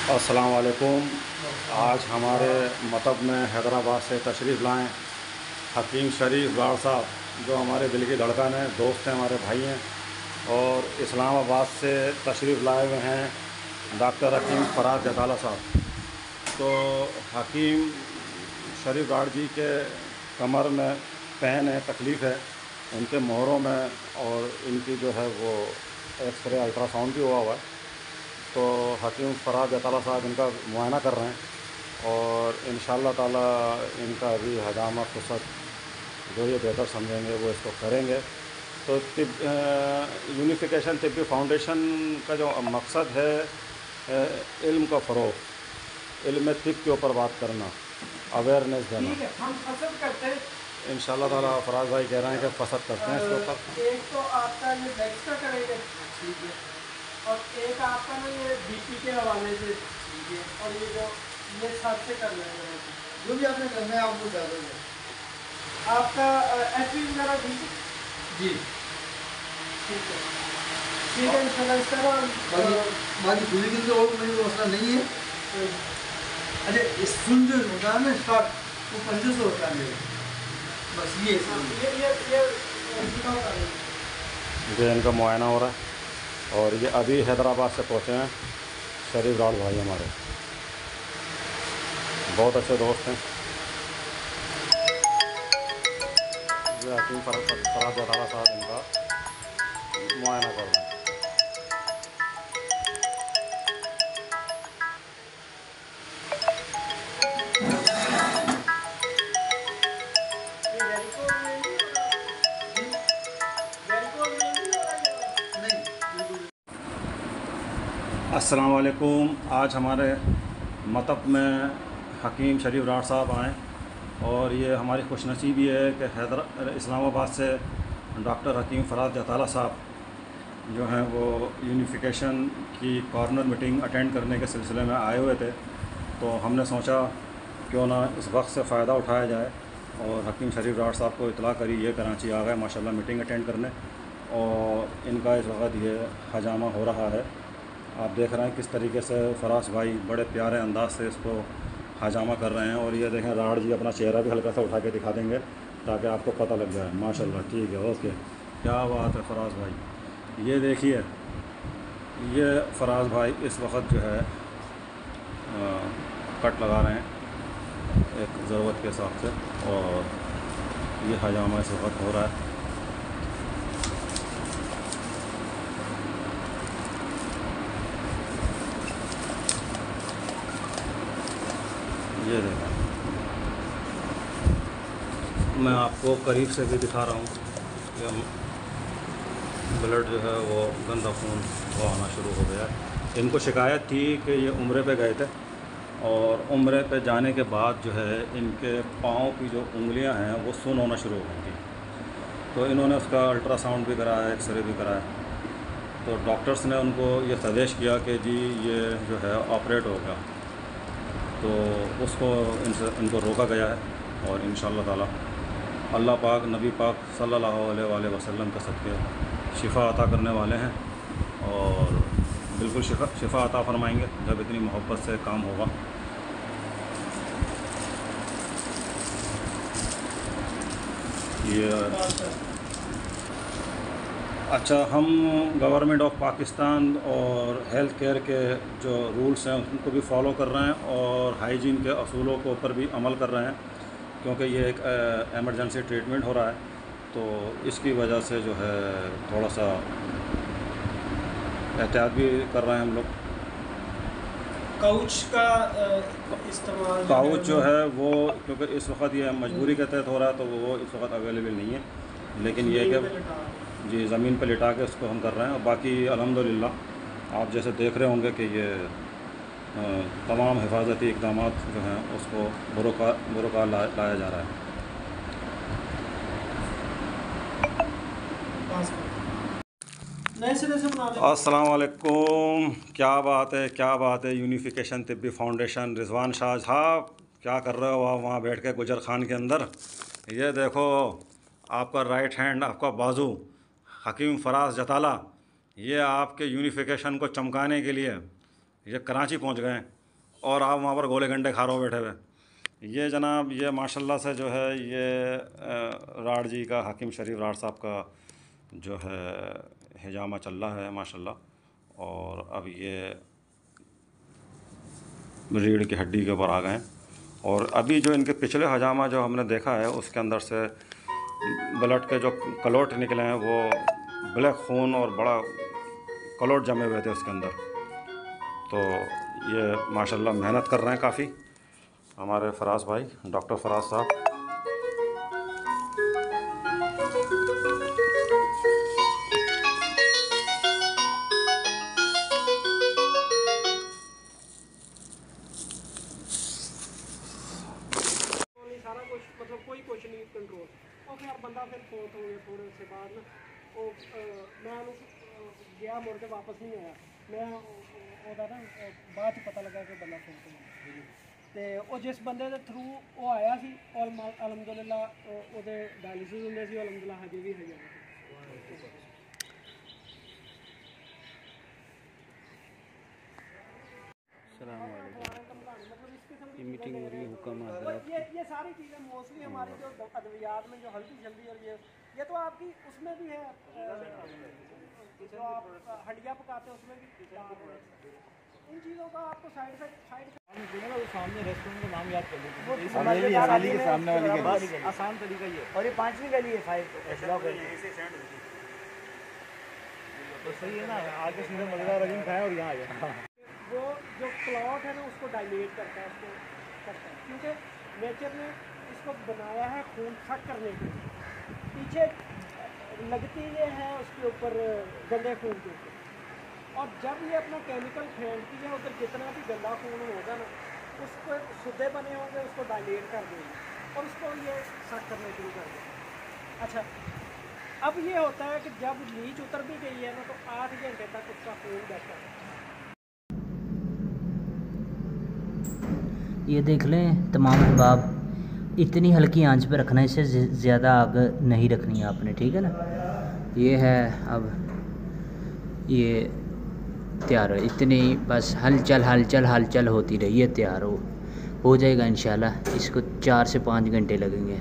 अस्सलाम वालेकुम। आज हमारे मकतब में हैदराबाद से तशरीफ़ लाएँ हकीम शरीफ गाड़ साहब, जो हमारे दिल की धड़कन है, दोस्त हैं, हमारे भाई हैं। और इस्लामाबाद से तशरीफ़ लाए हुए हैं डॉक्टर हकीम फ़राज जताला साहब। तो हकीम शरीफ गाड़ जी के कमर में पेन है, तकलीफ़ है उनके मोहरों में, और इनकी जो है वो एक्सरे अल्ट्रासाउंड भी हुआ है। तो हकीम फ़राज जताला साहब इनका मुआयना कर रहे हैं और इंशाअल्लाह ताला इनका अभी हजामा फुसत जो ये बेहतर समझेंगे वो इसको करेंगे। तो यूनिफिकेशन तिब्बी फाउंडेशन का जो मकसद है इल्म का फ़रोग़, इल्म तिब के ऊपर बात करना, अवेयरनेस देना। हम फसद करते हैं इंशाअल्लाह ताला फ़राज भाई कह रहे हैं कि फसद करते हैं इसके ऊपर। एक तो आपका ये लेग्स का करेंगे, ठीक है, और एक आपका ना ये बीपी के हवाले से, ठीक है, और ये जो ये सर से कर लेंगे, जो भी आपने करना है आप वो कर देंगे। आपका एचपी वगैरह ठीक है जी ठीक है ठीक है। इंशाल्लाह इस तरह बाकी पूरी के लिए और कोई मसला नहीं है। अच्छा, इस सुन जो होता है ना स्टार्ट, वो 500 होता है मेरे, बस ये ये इनका मुआयना हो रहा है और ये अभी हैदराबाद से पहुँचे हैं शरीफ गाड़ भाई हमारे, बहुत अच्छे दोस्त हैं। ये हकीम फ़राज जताला साहब इनका मुआयना कर रहे हैं। अस्सलाम वालेकुम। आज हमारे मकतब में हकीम शरीफ गाड़ साहब आए और ये हमारी खुशनसीबी है कि इस्लामाबाद से डॉक्टर हकीम फ़राज जताला साहब जो हैं वो यूनिफिकेशन की कॉर्नर मीटिंग अटेंड करने के सिलसिले में आए हुए थे। तो हमने सोचा क्यों ना इस वक्त से फ़ायदा उठाया जाए और हकीम शरीफ गाड़ साहब को इतला करी ये कराची आ गए माशाल्लाह मीटिंग अटेंड करने, और इनका इस वक्त ये हजामा हो रहा है। आप देख रहे हैं किस तरीके से फ़राज भाई बड़े प्यारे अंदाज से इसको हजामा कर रहे हैं। और ये देखें राड़ जी अपना चेहरा भी हल्का सा उठा के दिखा देंगे ताकि आपको पता लग जाए। माशाल्लाह, ठीक है, ओके, क्या बात है फ़राज भाई। ये देखिए, ये फ़राज भाई इस वक्त जो है कट लगा रहे हैं एक ज़रूरत के हिसाब से, और ये हजामा इस वक्त हो रहा है। ये देखें, मैं आपको करीब से भी दिखा रहा हूँ कि ब्लड जो है वो गंदा खून वो आना शुरू हो गया है। इनको शिकायत थी कि ये उम्रे पे गए थे और उम्रे पे जाने के बाद जो है इनके पाँव की जो उंगलियां हैं वो सुन्न होना शुरू हो गई थी। तो इन्होंने उसका अल्ट्रासाउंड भी कराया, एक्सरे भी कराया। तो डॉक्टर्स ने उनको ये सजेस्ट किया कि जी ये जो है ऑपरेट होगा, तो उसको इनको रोका गया है। और इंशाअल्लाह ताला अल्लाह पाक नबी पाक सल्लल्लाहु अलैहि वसल्लम के सदक़े शिफ़ा अता करने वाले हैं और बिल्कुल शिफ़ा अता फरमाएंगे जब इतनी मोहब्बत से काम होगा। ये अच्छा, हम गवर्नमेंट ऑफ पाकिस्तान और हेल्थ केयर के जो रूल्स हैं उनको भी फॉलो कर रहे हैं और हाइजीन के असूलों के ऊपर भी अमल कर रहे हैं, क्योंकि ये एक एमरजेंसी ट्रीटमेंट हो रहा है। तो इसकी वजह से जो है थोड़ा सा एहतियात भी कर रहे हैं हम लोग। काउच का इस्तेमाल, काउच जो है वो क्योंकि इस वक्त ये मजबूरी के तहत हो रहा है तो वो इस वक्त अवेलेबल नहीं है, लेकिन ये कि जी ज़मीन पर लिटा के उसको हम कर रहे हैं। और बाकी अल्हम्दुलिल्लाह आप जैसे देख रहे होंगे कि ये तमाम हिफाजती इक़दाम जो हैं उसको बुरुकार लाया जा रहा है। अस्सलाम वालेकुम। क्या बात है, क्या बात है। यूनिफिकेशन तिब्बी फाउंडेशन, रिजवान शाह साहब क्या कर रहे हो आप वहाँ बैठ के गुजर खान के अंदर। ये देखो आपका राइट हैंड, आपका बाजू हकीम फ़राज जताला, ये आपके यूनिफिकेशन को चमकाने के लिए ये कराची पहुँच गए। और आप वहाँ पर गोले गंडे खा रहे हो बैठे हुए। ये जनाब ये माशाल्लाह से जो है ये राड जी का, हकीम शरीफ राड साहब का जो है हिजामा चल रहा है माशाल्लाह। और अब ये रीढ़ की हड्डी के ऊपर आ गए हैं। और अभी जो इनके पिछले हजामा जो हमने देखा है उसके अंदर से ब्लड के जो कलोट निकले हैं वो ब्लैक खून और बड़ा कलोट जमे हुए थे उसके अंदर। तो ये माशाल्लाह मेहनत कर रहे हैं काफ़ी हमारे फराज भाई, डॉक्टर फराज साहब। सारा कुछ मतलब कोई कुछ नहीं कंट्रोल और फिर बंदा फिर फोत हो गया थोड़े से बाद ना वो मैं गया मुड़ के वापस नहीं आया। मैं ਉਹਦਾ ਨਾ ਬਾਅਦ ਚ ਪਤਾ ਲੱਗਾ ਕਿ ਬੰਦਾ ਫੋਤ ਹੋ ਗਿਆ ਤੇ ਉਹ ਜਿਸ ਬੰਦੇ ਦੇ ਥਰੂ ਉਹ ਆਇਆ ਸੀ ਅਲਹਮਦੁਲਿਲਾ ਉਹਦੇ ਡਾਇਲਿਸਿਸ ਹੁੰਦੇ ਸੀ ਅਲਹਮਦੁਲਿਲਾ ਹਜੇ ਵੀ ਹੈਗੇ। ये मीटिंग हो रही है हुक्म ये सारी चीज़ें मोस्टली हमारी जो अद्वियात में जो हल्दी जल्दी और ये तो आपकी उसमें भी है जो आप हड्डियाँ पकाते हैं उसमें भी इन चीज़ों का आपको साइड सामने रेस्टोरेंट का नाम याद कर लीजिए के सामने वाली गली। आसान तरीका ये और ये 5वीं गली है 5 तो सही है ना, आगे सीधे मजेदार रजीम खाए और यहाँ आ गया। वो जो क्लॉट है ना उसको डायलेट करता है, उसको करता है क्योंकि नेचर ने इसको बनाया है खून खट करने के लिए। पीछे लगती ये है उसके ऊपर गंदे खून के ऊपर और जब ये अपना केमिकल फेंकती है उधर जितना भी गंदा खून होगा ना उसको शुद्धे बने होंगे उसको डायलेट कर देंगे और उसको ये सट करने शुरू कर देंगे। अच्छा अब ये होता है कि जब लीच उतर भी गई है ना तो 8 घंटे तक उसका खून बैठा है। ये देख लें तमाम अहबाब, इतनी हल्की आंच पे रखना है, इससे ज़्यादा आग नहीं रखनी है आपने, ठीक है ना। ये है अब ये तैयार है, इतनी बस हलचल होती रही है, तैयार हो जाएगा इंशाल्लाह। इसको 4 से 5 घंटे लगेंगे।